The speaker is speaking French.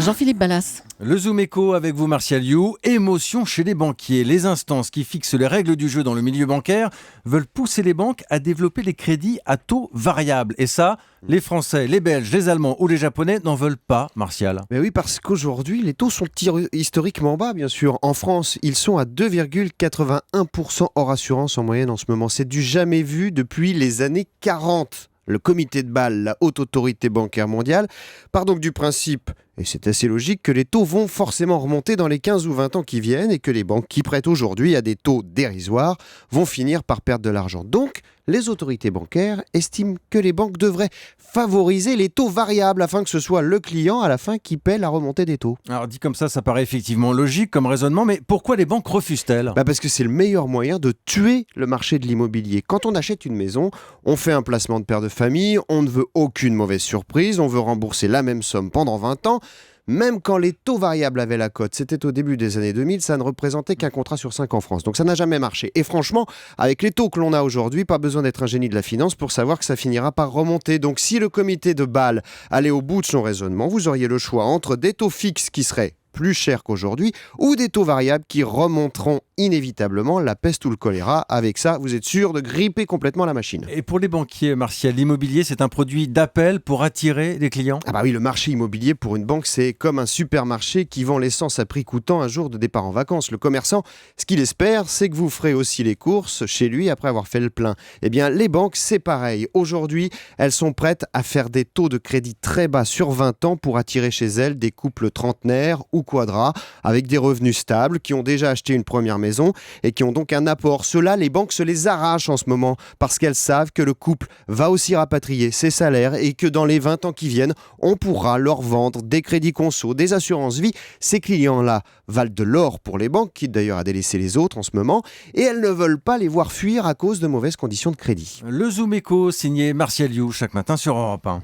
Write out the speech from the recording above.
Jean-Philippe Ballas. Le Zoom Éco avec vous, Martial You. Émotion chez les banquiers. Les instances qui fixent les règles du jeu dans le milieu bancaire veulent pousser les banques à développer les crédits à taux variables. Et ça, les Français, les Belges, les Allemands ou les Japonais n'en veulent pas, Martial. Mais oui, parce qu'aujourd'hui, les taux sont historiquement bas, bien sûr. En France, ils sont à 2,81% hors assurance en moyenne en ce moment. C'est du jamais vu depuis les années 40. Le comité de Bâle, la haute autorité bancaire mondiale, part donc du principe, et c'est assez logique, que les taux vont forcément remonter dans les 15 ou 20 ans qui viennent et que les banques qui prêtent aujourd'hui à des taux dérisoires vont finir par perdre de l'argent. Donc, les autorités bancaires estiment que les banques devraient favoriser les taux variables afin que ce soit le client à la fin qui paie la remontée des taux. Alors dit comme ça paraît effectivement logique comme raisonnement, mais pourquoi les banques refusent-elles ? Parce que c'est le meilleur moyen de tuer le marché de l'immobilier. Quand on achète une maison, on fait un placement de père de famille, on ne veut aucune mauvaise surprise, on veut rembourser la même somme pendant 20 ans. Même quand les taux variables avaient la cote, c'était au début des années 2000, ça ne représentait qu'un contrat sur 5 en France. Donc ça n'a jamais marché. Et franchement, avec les taux que l'on a aujourd'hui, pas besoin d'être un génie de la finance pour savoir que ça finira par remonter. Donc si le comité de Bâle allait au bout de son raisonnement, vous auriez le choix entre des taux fixes qui seraient plus chers qu'aujourd'hui ou des taux variables qui remonteront inévitablement la peste ou le choléra. Avec ça, vous êtes sûr de gripper complètement la machine. Et pour les banquiers, Martial, l'immobilier, c'est un produit d'appel pour attirer les clients ? Ah bah oui, le marché immobilier pour une banque, c'est comme un supermarché qui vend l'essence à prix coûtant un jour de départ en vacances. Le commerçant, ce qu'il espère, c'est que vous ferez aussi les courses chez lui après avoir fait le plein. Eh bien, les banques, c'est pareil. Aujourd'hui, elles sont prêtes à faire des taux de crédit très bas sur 20 ans pour attirer chez elles des couples trentenaires ou quadras avec des revenus stables qui ont déjà acheté une première maison et qui ont donc un apport. Ceux-là, les banques se les arrachent en ce moment parce qu'elles savent que le couple va aussi rapatrier ses salaires et que dans les 20 ans qui viennent, on pourra leur vendre des crédits conso, des assurances vie. Ces clients-là valent de l'or pour les banques, qui d'ailleurs a délaissé les autres en ce moment, et elles ne veulent pas les voir fuir à cause de mauvaises conditions de crédit. Le Zoom Éco, signé Martial You, chaque matin sur Europe 1.